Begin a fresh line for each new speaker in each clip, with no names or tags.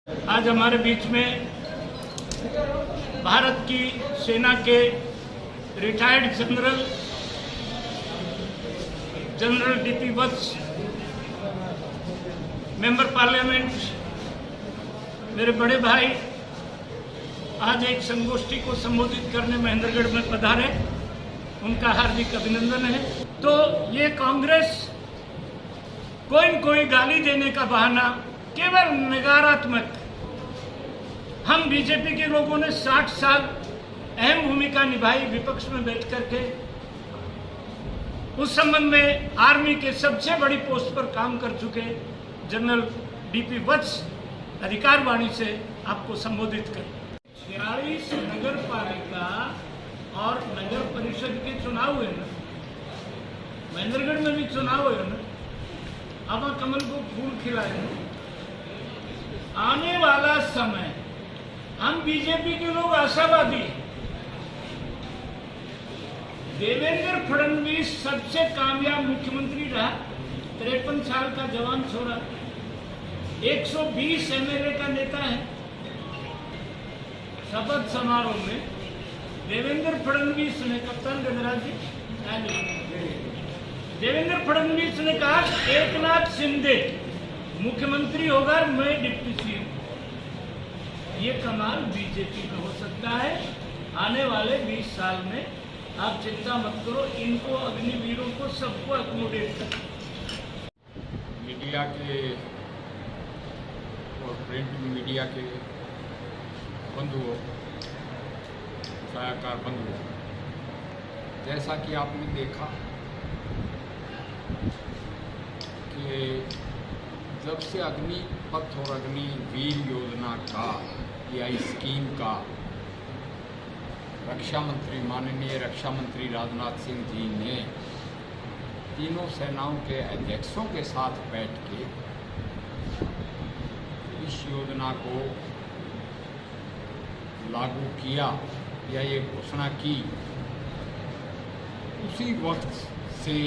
आज हमारे बीच में भारत की सेना के रिटायर्ड जनरल डीपी वत्स, मेंबर पार्लियामेंट, मेरे बड़े भाई आज एक संगोष्ठी को संबोधित करने महेंद्रगढ़ में पधारे। उनका हार्दिक अभिनंदन है। तो ये कांग्रेस कोई गाली देने का बहाना, केवल नकारात्मक। हम बीजेपी के लोगों ने 60 साल अहम भूमिका निभाई विपक्ष में बैठ करके। उस संबंध में आर्मी के सबसे बड़ी पोस्ट पर काम कर चुके जनरल डीपी वत्स अधिकार वाणी से आपको संबोधित कर। 46 नगर पालिका और नगर परिषद के चुनाव हुए ना, महेंद्रगढ़ में भी चुनाव हुए ना, अब कमल को फूल खिलाए। आने वाला समय हम बीजेपी के लोग आशावादी हैं। देवेंद्र फडणवीस सबसे कामयाब मुख्यमंत्री रहा। 53 साल का जवान छोरा, 120 एमएलए का नेता है। शपथ समारोह में देवेंद्र फडणवीस ने, कप्तान गजराज जी, देवेंद्र फडणवीस ने कहा एकनाथ शिंदे मुख्यमंत्री होगा, मैं डिप्टी सीएम। ये कमाल बीजेपी में हो सकता है। आने वाले 20 साल में आप चिंता मत करो, इनको, अग्निवीरों को, सबको अकोमोडेट कर।
मीडिया के और प्रिंट मीडिया के बंधुओं, सहायकार बंधुओं, जैसा कि आपने देखा कि जब से अग्निपथ और अग्निवीर योजना का या स्कीम का रक्षा मंत्री, माननीय रक्षा मंत्री राजनाथ सिंह जी ने तीनों सेनाओं के अध्यक्षों के साथ बैठ के इस योजना को लागू किया या ये घोषणा की, उसी वक्त से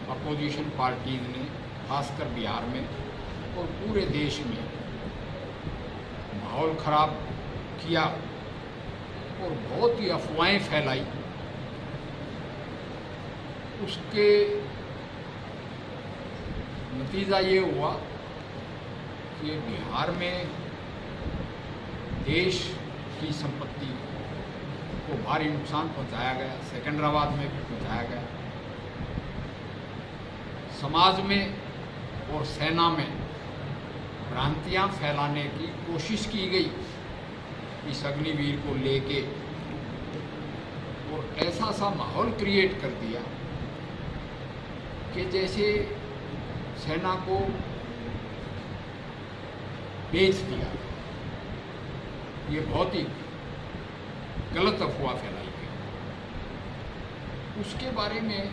अपोजिशन पार्टीज ने खासकर बिहार में और पूरे देश में माहौल खराब किया और बहुत ही अफवाहें फैलाई। उसके नतीजा ये हुआ कि बिहार में देश की संपत्ति को भारी नुकसान पहुंचाया गया, सिकंदराबाद में भी पहुंचाया गया। समाज में और सेना में भ्रांतियां फैलाने की कोशिश की गई इस अग्निवीर को लेके, और ऐसा सा माहौल क्रिएट कर दिया कि जैसे सेना को बेच दिया। ये बहुत ही गलत अफवाह फैलाई गई। उसके बारे में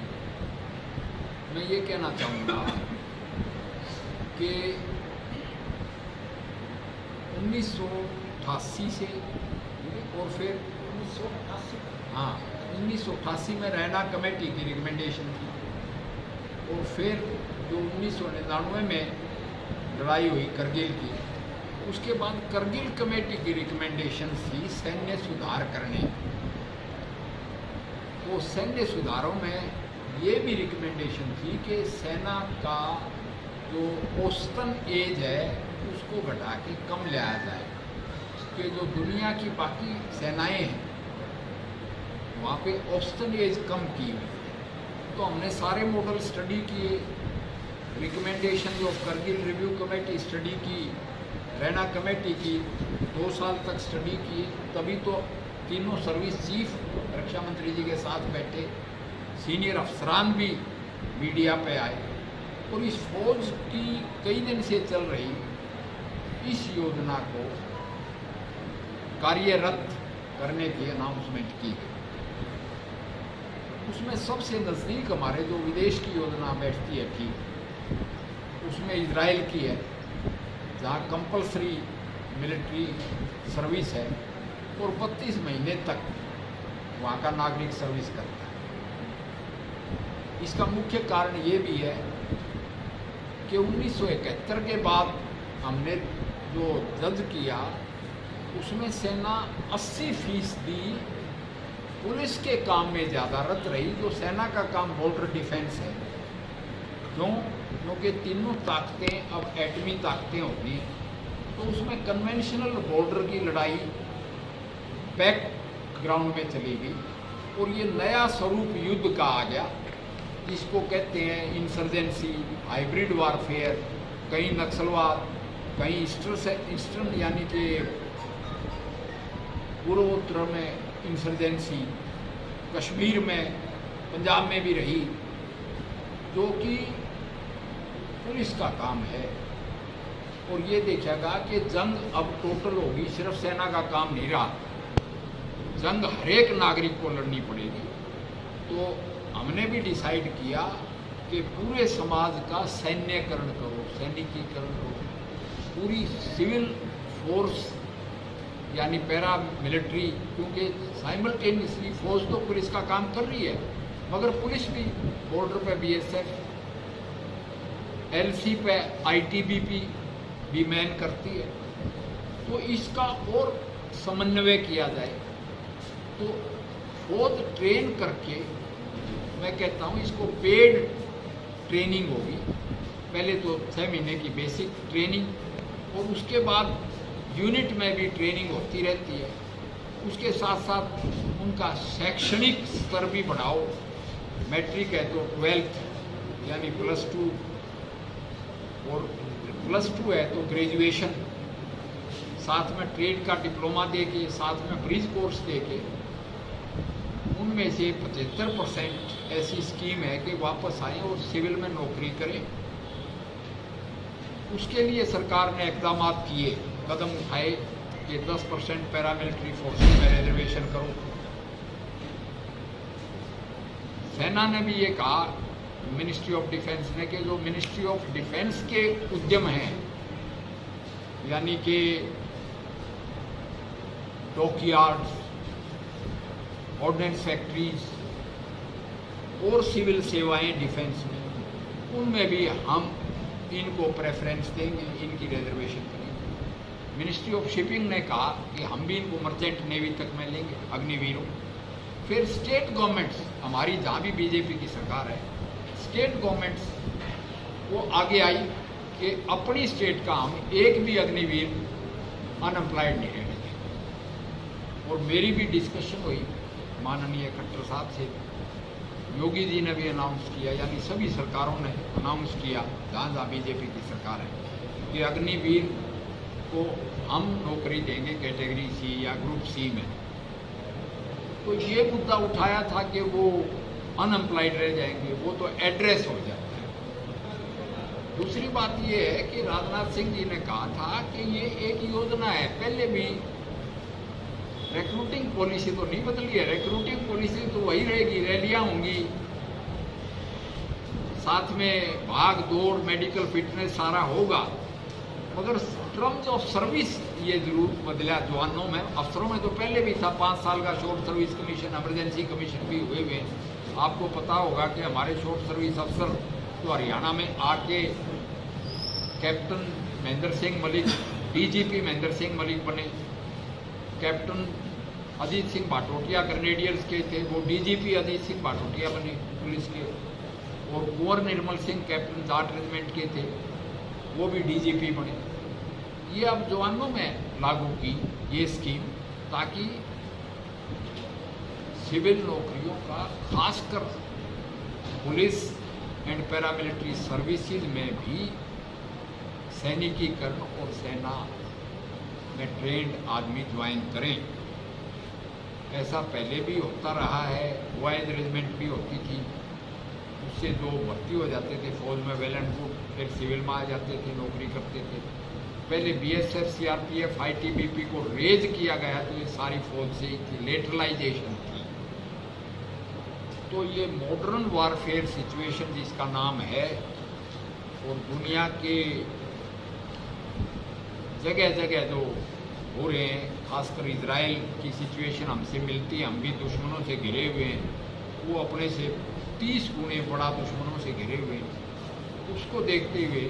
मैं ये कहना चाहूँगा कि 1988 से और फिर 1988 में रैना कमेटी की रिकमेंडेशन थी, और फिर जो 1999 में लड़ाई हुई करगिल की, उसके बाद करगिल कमेटी की रिकमेंडेशन थी सैन्य सुधार करने। वो सैन्य सुधारों में ये भी रिकमेंडेशन थी कि सेना का जो औसतन एज है उसको घटा के कम लाया जाए, कि जो दुनिया की बाकी सेनाएं हैं वहाँ पे औसतन एज कम की हुई। तो हमने सारे मॉडल स्टडी किए, रिकमेंडेशन जो करगिल रिव्यू कमेटी स्टडी की, रैना कमेटी की 2 साल तक स्टडी की। तभी तो तीनों सर्विस चीफ रक्षा मंत्री जी के साथ बैठे, सीनियर अफसरान भी मीडिया पे आए, और इस फौज की कई दिन से चल रही इस योजना को कार्यरत करने की अनाउंसमेंट की गई। उसमें सबसे नज़दीक हमारे जो विदेश की योजना बैठती है, ठीक, उसमें इजराइल की है, जहाँ कंपल्सरी मिलिट्री सर्विस है और 32 महीने तक वहाँ का नागरिक सर्विस करता है। इसका मुख्य कारण ये भी है कि 1971 के बाद हमने जो जज किया उसमें सेना 80% पुलिस के काम में ज़्यादा रत रही। जो सेना का काम बॉर्डर डिफेंस है। क्यों? क्योंकि तीनों ताकतें अब एटमी ताकतें होती हैं, तो उसमें कन्वेंशनल बॉर्डर की लड़ाई बैक ग्राउंड में चली गई और ये नया स्वरूप युद्ध का आ गया, जिसको कहते हैं इंसर्जेंसी, हाइब्रिड वारफेयर, कहीं नक्सलवाद, कहीं ईस्टर्न यानी कि पूर्वोत्तर में इंसर्जेंसी, कश्मीर में, पंजाब में भी रही, जो कि पुलिस का काम है। और ये देखेगा कि जंग अब टोटल होगी, सिर्फ सेना का काम नहीं रहा, जंग हर एक नागरिक को लड़नी पड़ेगी। तो हमने भी डिसाइड किया कि पूरे समाज का सैन्यकरण करो, सैनिकीकरण करो, पूरी सिविल फोर्स यानी पैरा मिलिट्री, क्योंकि साइमल्टेनियसली फौज तो पुलिस का काम कर रही है, मगर पुलिस भी बॉर्डर पे बीएसएफ, एलसी पे आईटीबीपी भी मैन करती है। तो इसका और समन्वय किया जाए। तो फौज ट्रेन करके, मैं कहता हूँ इसको पेड ट्रेनिंग होगी। पहले तो 6 महीने की बेसिक ट्रेनिंग और उसके बाद यूनिट में भी ट्रेनिंग होती रहती है। उसके साथ साथ उनका शैक्षणिक स्तर भी बढ़ाओ। मैट्रिक है तो 12th यानी +2 और +2 है तो ग्रेजुएशन, साथ में ट्रेड का डिप्लोमा दे के, साथ में ब्रिज कोर्स दे के, उनमें से 75% ऐसी स्कीम है कि वापस आए और सिविल में नौकरी करें। उसके लिए सरकार ने इकदाम किए, कदम उठाए कि 10% पैरामिलिट्री फोर्सेस में रिजर्वेशन करो। सेना ने भी ये कहा, मिनिस्ट्री ऑफ डिफेंस ने, कि जो मिनिस्ट्री ऑफ डिफेंस के उद्यम हैं, यानी कि डॉकयार्ड्स, ऑर्डिनेंस फैक्ट्रीज और सिविल सेवाएं डिफेंस में, उनमें भी हम इनको प्रेफरेंस देंगे, इनकी रिजर्वेशन करेंगे। मिनिस्ट्री ऑफ शिपिंग ने कहा कि हम भी इनको मर्चेंट नेवी तक में लेंगे, अग्निवीरों। फिर स्टेट गवर्नमेंट्स, हमारी जहाँ भी बीजेपी की सरकार है, स्टेट गवर्नमेंट्स वो आगे आई कि अपनी स्टेट का हम एक भी अग्निवीर अनएम्प्लॉयड नहीं रहने देंगे। और मेरी भी डिस्कशन हुई माननीय खट्टर साहब से, योगी जी ने भी अनाउंस किया, यानी सभी सरकारों ने अनाउंस किया जहाँ जहाँ बीजेपी की सरकार है, कि अग्निवीर को हम नौकरी देंगे कैटेगरी सी या ग्रुप सी में। तो ये मुद्दा उठाया था कि वो अनएम्प्लॉयड रह जाएंगे, वो तो एड्रेस हो जाता है। दूसरी बात ये है कि राजनाथ सिंह जी ने कहा था कि ये एक योजना है, पहले भी रिक्रूटिंग पॉलिसी तो नहीं बदली है, रिक्रूटिंग पॉलिसी तो वही रहेगी, रैलियां होंगी, साथ में भाग दौड़, मेडिकल फिटनेस सारा होगा, मगर टर्म्स ऑफ सर्विस ये जरूर बदला। जवानों में, अफसरों में तो पहले भी था, 5 साल का short service commission, emergency commission भी हुए हुए हैं। आपको पता होगा कि हमारे शॉर्ट सर्विस अफसर तो हरियाणा में आके कैप्टन महेंद्र सिंह मलिक, डीजीपी महेंद्र सिंह मलिक बने, कैप्टन अजीत सिंह भाटोटिया ग्रेनेडियर्स के थे, वो डीजीपी अजीत सिंह भाटोटिया बने पुलिस के, और कुंवर निर्मल सिंह कैप्टन जाट रेजिमेंट के थे, वो भी डीजीपी बने। ये अब जवानों में लागू की ये स्कीम, ताकि सिविल नौकरियों का, खासकर पुलिस एंड पैरामिलिट्री सर्विसेज में भी सैनिकीकरण और सेना में ट्रेंड आदमी ज्वाइन करें। ऐसा पहले भी होता रहा है, बॉयज रेजिमेंट भी होती थी, उससे जो भर्ती हो जाते थे फौज में वेल एंड गुड, फिर सिविल में आ जाते थे, नौकरी करते थे। पहले बीएसएफ, सीआरपीएफ, आईटीबीपी को रेज किया गया तो ये सारी फौज से ही थी, लेटरलाइजेशन थी। तो ये मॉडर्न वारफेयर सिचुएशन जिसका नाम है, और दुनिया के जगह जगह जो हो रहे हैं, खासकर इजराइल की सिचुएशन हमसे मिलती है, हम भी दुश्मनों से घिरे हुए हैं, वो अपने से 30 गुने बड़ा दुश्मनों से घिरे हुए हैं। उसको देखते हुए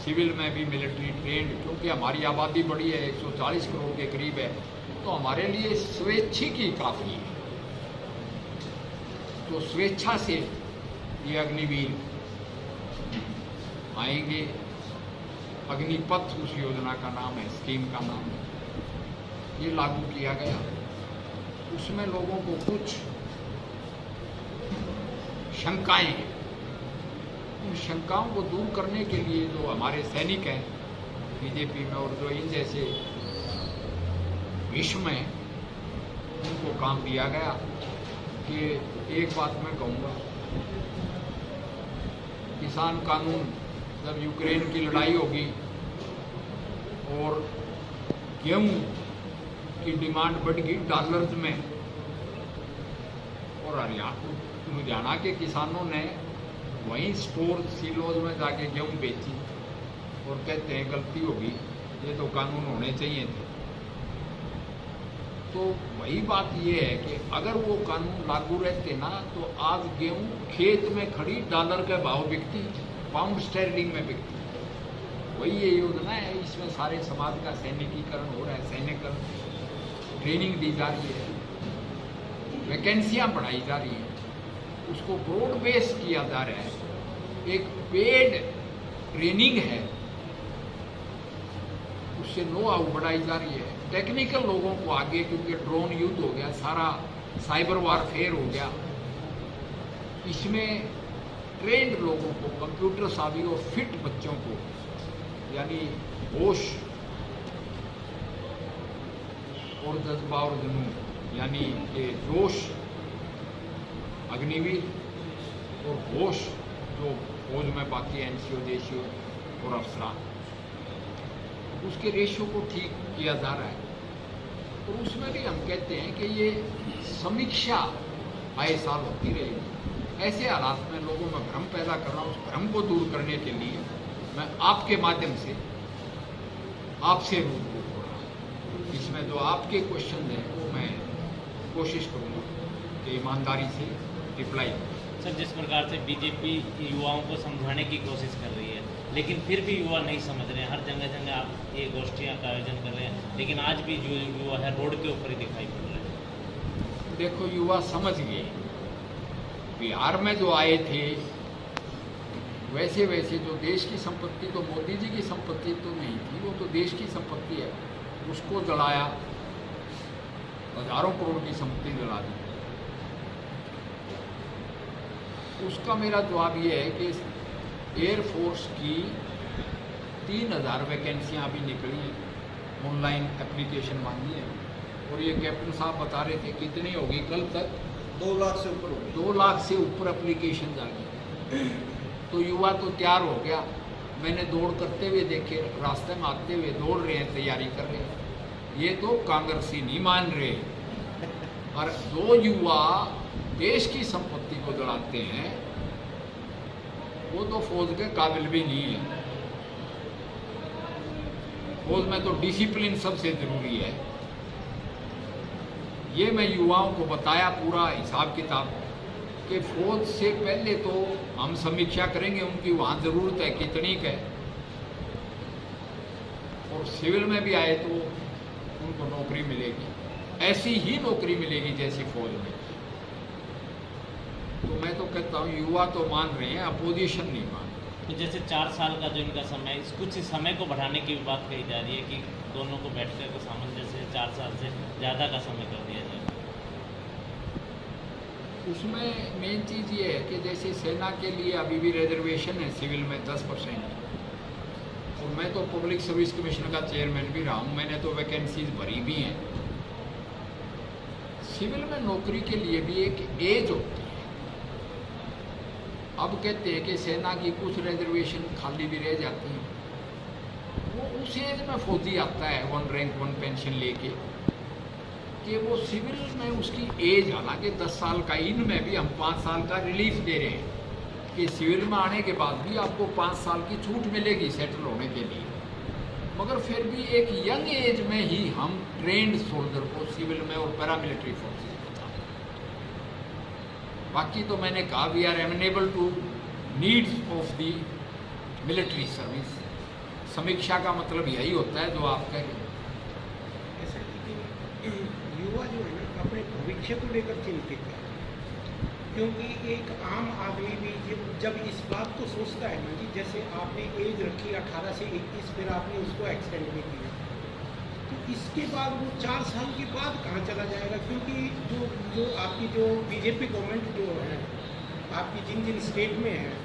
सिविल में भी मिलिट्री ट्रेंड, क्योंकि हमारी आबादी बड़ी है, 140 करोड़ के करीब है, तो हमारे लिए स्वैच्छिक ही काफ़ी है। तो स्वेच्छा से ये अग्निवीर आएंगे। अग्निपथ उस योजना का नाम है, स्कीम का नाम है, ये लागू किया गया। उसमें लोगों को कुछ शंकाएं हैं, उन शंकाओं को दूर करने के लिए जो हमारे सैनिक हैं बीजेपी में और जो इन जैसे विश्व में, उनको काम दिया गया कि एक बात मैं कहूँगा, किसान कानून, जब यूक्रेन की लड़ाई होगी और गेहूँ की डिमांड बढ़ गई डॉलर्स में, और लुधियाना के किसानों ने वहीं स्टोर सीलोज में जाके गेहूँ बेची और कहते हैं गलती होगी, ये तो कानून होने चाहिए थे। तो वही बात ये है कि अगर वो कानून लागू रहते ना, तो आज गेहूँ खेत में खड़ी डॉलर के भाव बिकती, पाउंड स्टर्लिंग में बिकती। वही ये योजना है, इसमें सारे समाज का सैनिकीकरण हो रहा है, सैनिक ट्रेनिंग दी जा रही है, वैकेंसियाँ बढ़ाई जा रही हैं, उसको ब्रॉड बेस किया जा रहा है, एक पेड ट्रेनिंग है, उससे नो हाउ बढ़ाई जा रही है। टेक्निकल लोगों को आगे, क्योंकि ड्रोन युद्ध हो गया, सारा साइबर वारफेयर हो गया, इसमें ट्रेंड लोगों को, कंप्यूटर सावी और फिट बच्चों को, यानी होश और जज्बा और जुनून, यानी ये जोश अग्निवीर और होश जो फौज में बाकी एनसीओ, देशियो और अफसरान, उसके रेशियो को ठीक किया जा रहा है। और उसमें भी हम कहते हैं कि ये समीक्षा आए साल होती रहेगी। ऐसे हालात में लोगों में भ्रम पैदा करना, उस भ्रम को दूर करने के लिए मैं आपके माध्यम से आपसे रूबरू हो रहा हूँ। इसमें जो आपके क्वेश्चन हैं वो मैं कोशिश करूँगा कि ईमानदारी से रिप्लाई करूँ।
सर, जिस प्रकार से बीजेपी युवाओं को समझाने की कोशिश कर रही है, लेकिन फिर भी युवा नहीं समझ रहे हैं, हर जगह जगह आप ये गोष्ठियाँ का आयोजन कर रहे हैं, लेकिन आज भी जो युवा है रोड के ऊपर ही दिखाई पड़ रहे हैं।
देखो, युवा समझ गए। बिहार में जो आए थे, वैसे वैसे जो देश की संपत्ति, तो मोदी जी की संपत्ति तो नहीं थी, वो तो देश की संपत्ति है, उसको जलाया, हजारों करोड़ की संपत्ति जला दी। उसका मेरा जवाब ये है कि एयरफोर्स की 3000 वैकेंसियाँ अभी निकली हैं, ऑनलाइन एप्लीकेशन मांगी है, और ये कैप्टन साहब बता रहे थे कितनी होगी, कल तक
2 लाख से ऊपर होगी।
2 लाख से ऊपर एप्लीकेशन आ गई। तो युवा तो तैयार हो गया। मैंने दौड़ करते हुए देखे, रास्ते में आते हुए दौड़ रहे हैं, तैयारी कर रहे हैं। ये तो कांग्रेसी नहीं मान रहे। और जो युवा देश की संपत्ति को जलाते हैं, वो तो फौज के काबिल भी नहीं है। फौज में तो डिसिप्लिन सबसे जरूरी है। ये मैं युवाओं को बताया पूरा हिसाब किताब कि फौज से पहले तो हम समीक्षा करेंगे उनकी वहाँ ज़रूरत है कितनी है, और सिविल में भी आए तो उनको नौकरी मिलेगी, ऐसी ही नौकरी मिलेगी जैसी फौज में। तो मैं तो कहता हूँ युवा तो मान रहे हैं, अपोजिशन नहीं मान रहे।
तो जैसे 4 साल का जो इनका समय, कुछ समय को बढ़ाने की बात कही जा रही है कि दोनों को बैठ कर सामंजस्य 4 साल से ज़्यादा का समय कर दिया जाए।
उसमें मेन चीज़ ये है कि जैसे सेना के लिए अभी भी रिजर्वेशन है सिविल में 10%, और मैं तो पब्लिक सर्विस कमीशन का चेयरमैन भी रहा हूँ, मैंने तो वैकेंसीज भरी भी हैं। सिविल में नौकरी के लिए भी एक एज होती है। अब कहते हैं कि सेना की कुछ रिजर्वेशन खाली भी रह जाती हैं, वो उस एज में फौजी आता है 1 रैंक 1 पेंशन लेके, कि वो सिविल में उसकी एज, हालांकि 10 साल का, इनमें भी हम 5 साल का रिलीफ दे रहे हैं कि सिविल में आने के बाद भी आपको 5 साल की छूट मिलेगी सेटल होने के लिए, मगर फिर भी एक यंग एज में ही हम ट्रेंड सोल्जर को सिविल में और पैरामिलिट्री फोर्सेज में। बाकी तो मैंने कहा we are amenable to needs of the military service, समीक्षा का मतलब यही होता है जो आप कह रहे हैं।
ऐसा है कि युवा जो है ना अपने भविष्य को लेकर चिंतित है, क्योंकि एक आम आदमी भी जब इस बात को सोचता है ना कि जैसे आपने एज रखी 18 से 21, फिर आपने उसको एक्सटेंड भी किया, तो इसके बाद वो 4 साल के बाद कहाँ चला जाएगा? क्योंकि जो आपकी जो बीजेपी गवर्नमेंट जो है आपकी जिन जिन स्टेट में है,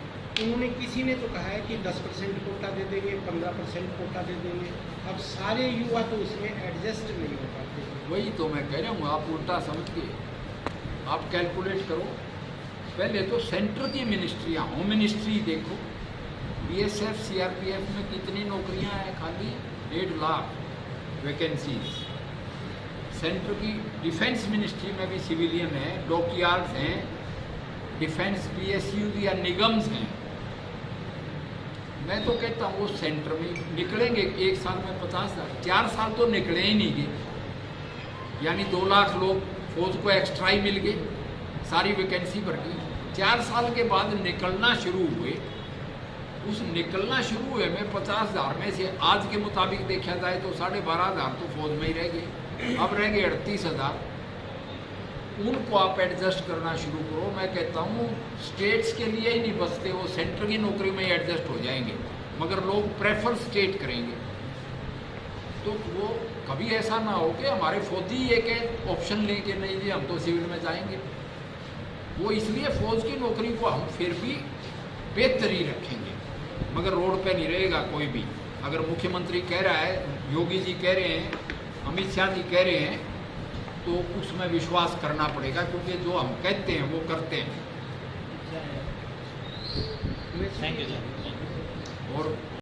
उन्होंने किसी ने तो कहा है कि 10% कोटा दे देंगे, 15% कोटा दे देंगे। अब सारे युवा तो उसमें एडजस्ट नहीं हो पाते।
वही तो मैं कह रहा हूँ, आप उल्टा समझ के आप कैलकुलेट करो। पहले तो सेंटर की मिनिस्ट्रियाँ, होम मिनिस्ट्री देखो, बीएसएफ सीआरपीएफ में कितनी नौकरियाँ हैं? खाली 1.5 लाख वैकेंसीज। सेंटर की डिफेंस मिनिस्ट्री में भी सिविलियन है, डॉकयार्ड्स हैं, डिफेंस पीएसयू या निगम्स हैं। मैं तो कहता हूँ वो सेंटर में निकलेंगे 1 साल में 50,000, 4 साल तो निकले ही नहीं गए, यानी 2 लाख लोग फौज को एक्स्ट्रा ही मिल गए, सारी वैकेंसी भर गई। 4 साल के बाद निकलना शुरू हुए, उस निकलना शुरू हुए में 50,000 में से आज के मुताबिक देखा जाए तो 12,500 तो फौज में ही रह गए, अब रह गए 38,000। उनको आप एडजस्ट करना शुरू करो। मैं कहता हूँ स्टेट्स के लिए ही नहीं बचते, वो सेंटर की नौकरी में ही एडजस्ट हो जाएंगे, मगर लोग प्रेफर स्टेट करेंगे। तो वो कभी ऐसा ना हो कि हमारे फौजी एक ऑप्शन लेके नहीं जी हम तो सिविल में जाएंगे। वो इसलिए फौज की नौकरी को हम फिर भी बेहतरी रखेंगे, मगर रोड पे नहीं रहेगा कोई भी। अगर मुख्यमंत्री कह रहा है, योगी जी कह रहे हैं, अमित शाह जी कह रहे हैं, तो उसमें विश्वास करना पड़ेगा, क्योंकि जो हम कहते हैं वो करते हैं।
Thank you sir.
और